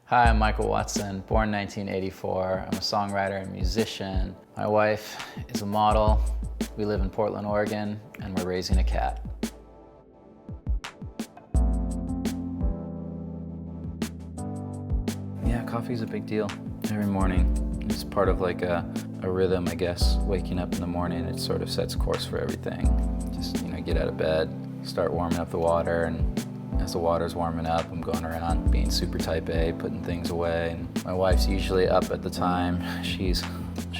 Hi, I'm Michael Watson, born 1984. I'm a songwriter and musician. My wife is a model. We live in Portland, Oregon, and we're raising a cat. Yeah, coffee's a big deal every morning. It's part of like a rhythm, I guess. Waking up in the morning, it sort of sets course for everything. Just, get out of bed, start warming up the water, and as the water's warming up, I'm going around being super type A, putting things away. And my wife's usually up at the time. She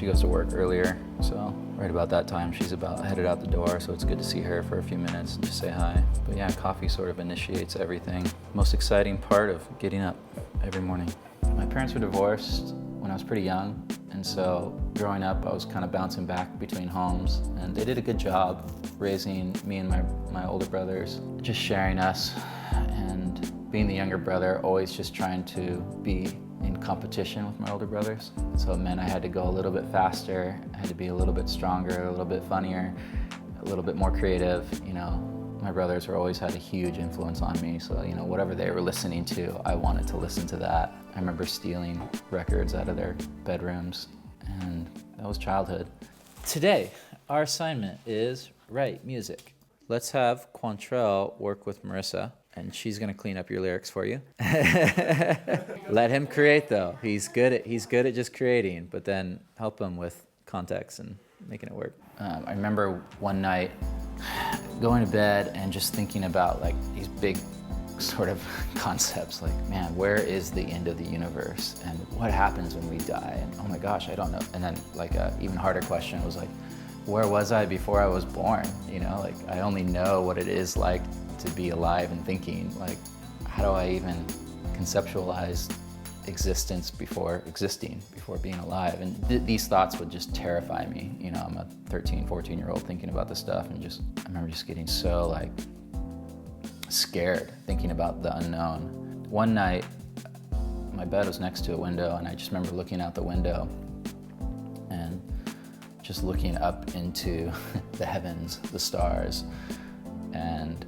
goes to work earlier, so right about that time she's about headed out the door, so it's good to see her for a few minutes and just say hi. But yeah, coffee sort of initiates everything. Most exciting part of getting up every morning. My parents were divorced when I was pretty young, and so growing up I was kind of bouncing back between homes, and they did a good job raising me and my older brothers, just sharing us, and being the younger brother, always just trying to be in competition with my older brothers. So it meant I had to go a little bit faster, I had to be a little bit stronger, a little bit funnier, a little bit more creative. My brothers always had a huge influence on me, so whatever they were listening to, I wanted to listen to that. I remember stealing records out of their bedrooms, and that was childhood. Today, our assignment is write music. Let's have Quantrell work with Marissa, and she's gonna clean up your lyrics for you. Let him create though. He's good at just creating, but then help him with context and making it work. I remember one night going to bed and just thinking about like these big sort of concepts, like, man, where is the end of the universe, and what happens when we die, and oh my gosh, I don't know. And then like a even harder question was like, where was I before I was born? Like I only know what it is like to be alive and thinking. Like, how do I even conceptualize existence before existing, before being alive? And these thoughts would just terrify me. I'm a 13, 14-year-old thinking about this stuff, and I remember just getting so like scared thinking about the unknown. One night, my bed was next to a window, and I just remember looking out the window and just looking up into the heavens, the stars, and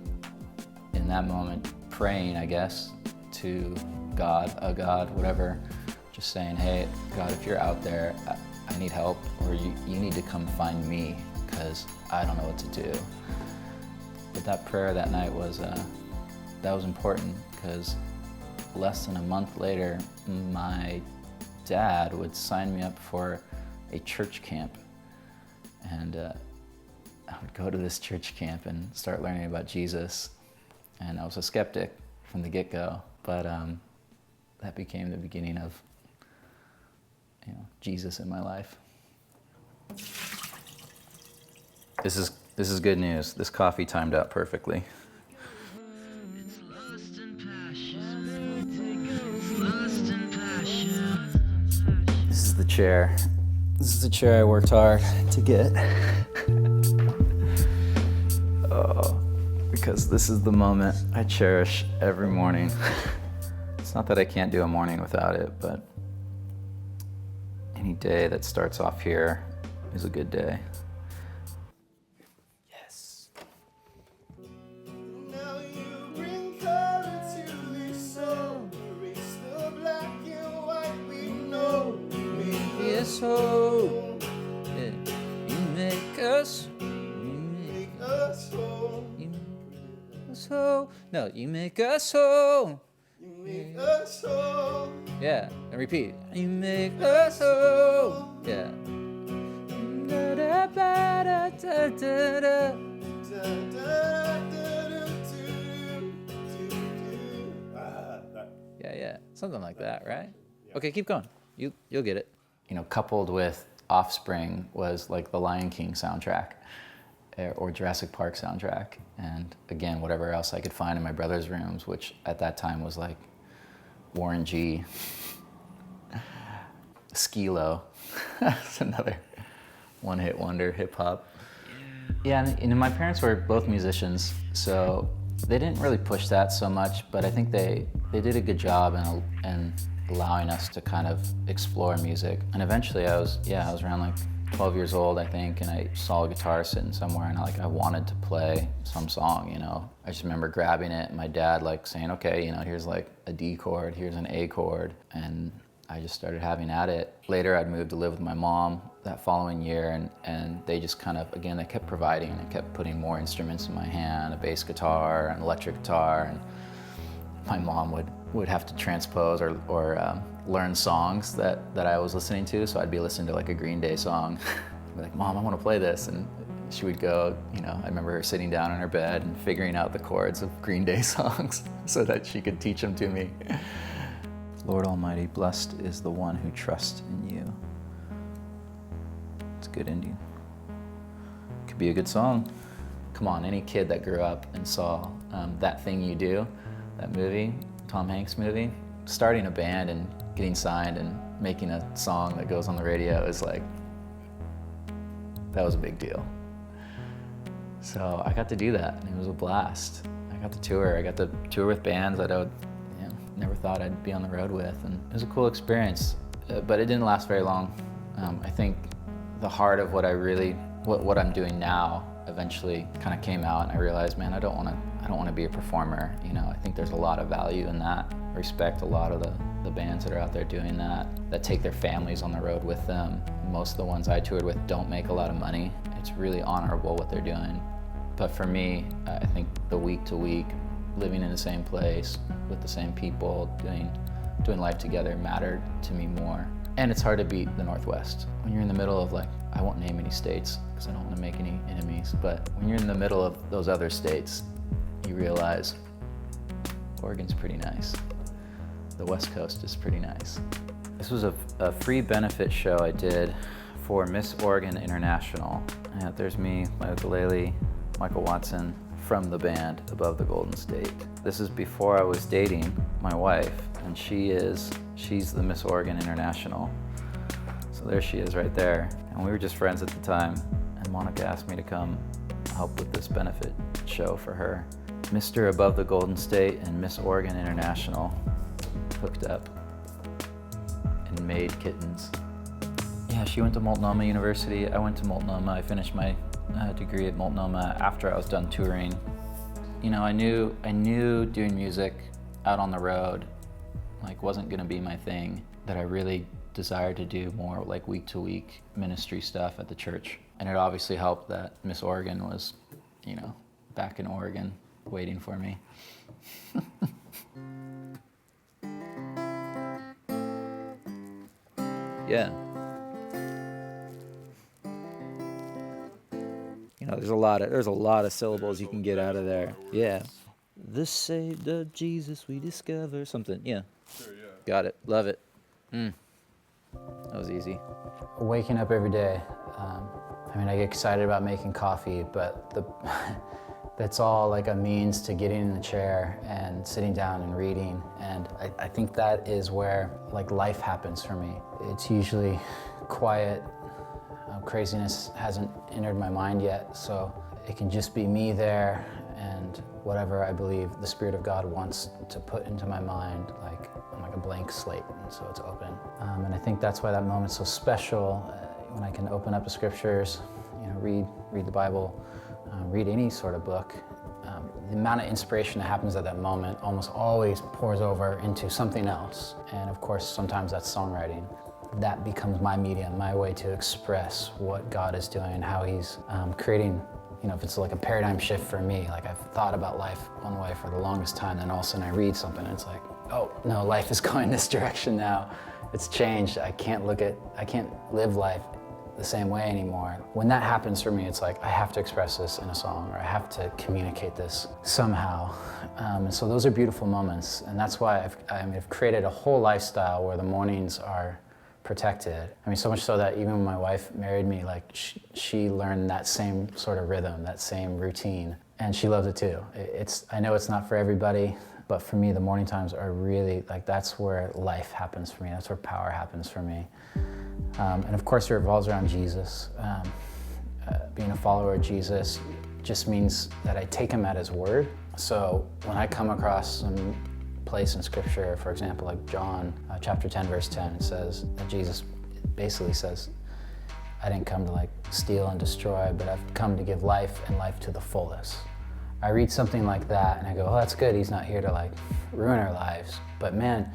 in that moment praying, I guess, to God, a God, whatever, just saying, hey, God, if you're out there, I need help, or you need to come find me, because I don't know what to do. But that prayer that night was important, because less than a month later, my dad would sign me up for a church camp. And I would go to this church camp and start learning about Jesus. And I was a skeptic from the get-go, but that became the beginning of Jesus in my life. This is good news. This coffee timed out perfectly. This is the chair. This is the chair I worked hard to get. Because this is the moment I cherish every morning. It's not that I can't do a morning without it, but any day that starts off here is a good day. Yes. Now you bring color to this song. Erase the black and white we know. Yes, so yeah. You make us whole. whole. No, you make us whole. You make us whole. Yeah, and repeat. You make us whole. Yeah. Da, da, ba, da, da, da, da. Da, da, da, da, do, do, do. Yeah, something like that, right? Okay, keep going. You'll get it. Coupled with Offspring was like the Lion King soundtrack, or Jurassic Park soundtrack, and again, whatever else I could find in my brother's rooms, which at that time was like Warren G, Skee-Lo. That's another one-hit wonder, hip-hop. Yeah, and my parents were both musicians, so they didn't really push that so much, but I think they did a good job in allowing us to kind of explore music. And eventually I was around like 12 years old, I think, and I saw a guitar sitting somewhere, and I wanted to play some song, you know. I just remember grabbing it and my dad like saying, okay, you know, here's like a D chord, here's an A chord, and I just started having at it. Later, I'd moved to live with my mom that following year, and they just kind of, again, they kept providing and kept putting more instruments in my hand, a bass guitar, an electric guitar, and my mom would have to transpose or learn songs that I was listening to. So I'd be listening to like a Green Day song. I'd be like, Mom, I want to play this. And she would go, you know, I remember her sitting down on her bed and figuring out the chords of Green Day songs so that she could teach them to me. Lord Almighty, blessed is the one who trusts in you. It's good Indian. Could be a good song. Come on, any kid that grew up and saw That Thing You Do, that movie, Tom Hanks movie, starting a band and getting signed and making a song that goes on the radio is like, that was a big deal. So I got to do that, and it was a blast. I got to tour. I got to tour with bands that I would, you know, never thought I'd be on the road with, and it was a cool experience, but it didn't last very long. I think the heart of what I'm doing now eventually kind of came out, and I realized, man, I don't want to be a performer. You know, I think there's a lot of value in that. I respect a lot of the bands that are out there doing that take their families on the road with them. Most of the ones I toured with don't make a lot of money. It's really honorable what they're doing. But for me, I think the week to week, living in the same place with the same people, doing life together mattered to me more. And it's hard to beat the Northwest. When you're in the middle of, like, I won't name any states because I don't want to make any enemies, but when you're in the middle of those other states, you realize Oregon's pretty nice. The West Coast is pretty nice. This was a free benefit show I did for Miss Oregon International. And there's me, my ukulele, Michael Watson from the band Above the Golden State. This is before I was dating my wife, and she's the Miss Oregon International. So there she is right there. And we were just friends at the time, and Monica asked me to come help with this benefit show for her. Mr. Above the Golden State and Miss Oregon International hooked up and made kittens. Yeah, she went to Multnomah University. I went to Multnomah. I finished my degree at Multnomah after I was done touring. You know, I knew doing music out on the road like wasn't gonna be my thing, that I really desired to do more like week to week ministry stuff at the church. And it obviously helped that Miss Oregon was, you know, back in Oregon waiting for me. Yeah. You know, there's a lot of syllables you can get out of there. Yeah. The saved of Jesus we discover. Something, yeah. Sure, yeah. Got it. Love it. That was easy. Waking up every day. I mean, I get excited about making coffee, but that's all like a means to getting in the chair and sitting down and reading. And I think that is where like life happens for me. It's usually quiet. Craziness hasn't entered my mind yet, so it can just be me there and whatever I believe the Spirit of God wants to put into my mind, like I'm like a blank slate, and so it's open. And I think that's why that moment's so special, when I can open up the scriptures, you know, read the Bible, read any sort of book. The amount of inspiration that happens at that moment almost always pours over into something else. And of course, sometimes that's songwriting. That becomes my medium, my way to express what God is doing, how He's creating, you know, if it's like a paradigm shift for me, like I've thought about life one way for the longest time, then all of a sudden I read something and it's like, oh, no, life is going this direction now. It's changed. I can't live life the same way anymore. When that happens for me, it's like, I have to express this in a song, or I have to communicate this somehow. And so those are beautiful moments. And that's why I've created a whole lifestyle where the mornings are protected. I mean, so much so that even when my wife married me, like she learned that same sort of rhythm, that same routine, and she loves it too. I know it's not for everybody, but for me, the morning times are really, like, that's where life happens for me. That's where power happens for me. And of course, it revolves around Jesus. Being a follower of Jesus just means that I take Him at His word. So when I come across some place in Scripture, for example, like John chapter 10, verse 10, it says that Jesus basically says, I didn't come to like steal and destroy, but I've come to give life and life to the fullest. I read something like that and I go, oh, that's good. He's not here to like ruin our lives. But man,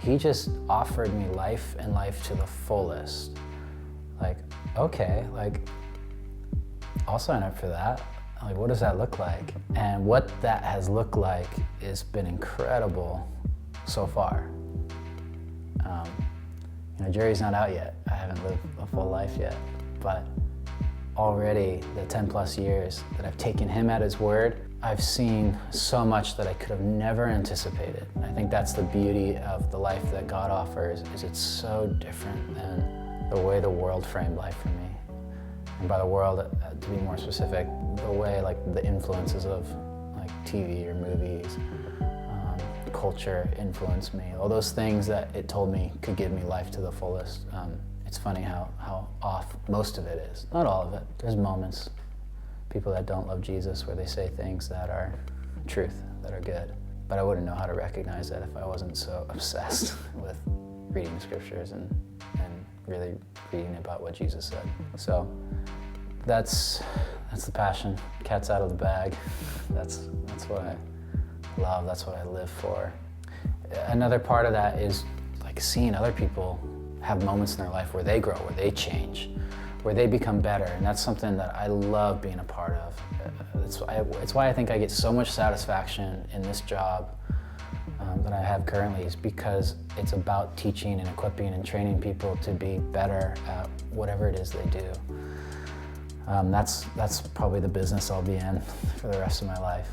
he just offered me life and life to the fullest. Like, okay, like I'll sign up for that. Like, what does that look like? And what that has looked like has been incredible so far. Jerry's not out yet. I haven't lived a full life yet, but already the 10 plus years that I've taken him at his word, I've seen so much that I could have never anticipated. And I think that's the beauty of the life that God offers, is it's so different than the way the world framed life for me. And by the world, to be more specific, the way like the influences of like TV or movies, culture influenced me. All those things that it told me could give me life to the fullest. It's funny how off most of it is. Not all of it. There's moments, people that don't love Jesus, where they say things that are truth, that are good. But I wouldn't know how to recognize that if I wasn't so obsessed with reading the scriptures and really reading about what Jesus said. So that's the passion. Cat's out of the bag. That's what I love. That's what I live for. Another part of that is like seeing other people have moments in their life where they grow, where they change, where they become better, and that's something that I love being a part of. It's why I think I get so much satisfaction in this job that I have currently, is because it's about teaching and equipping and training people to be better at whatever it is they do. That's probably the business I'll be in for the rest of my life.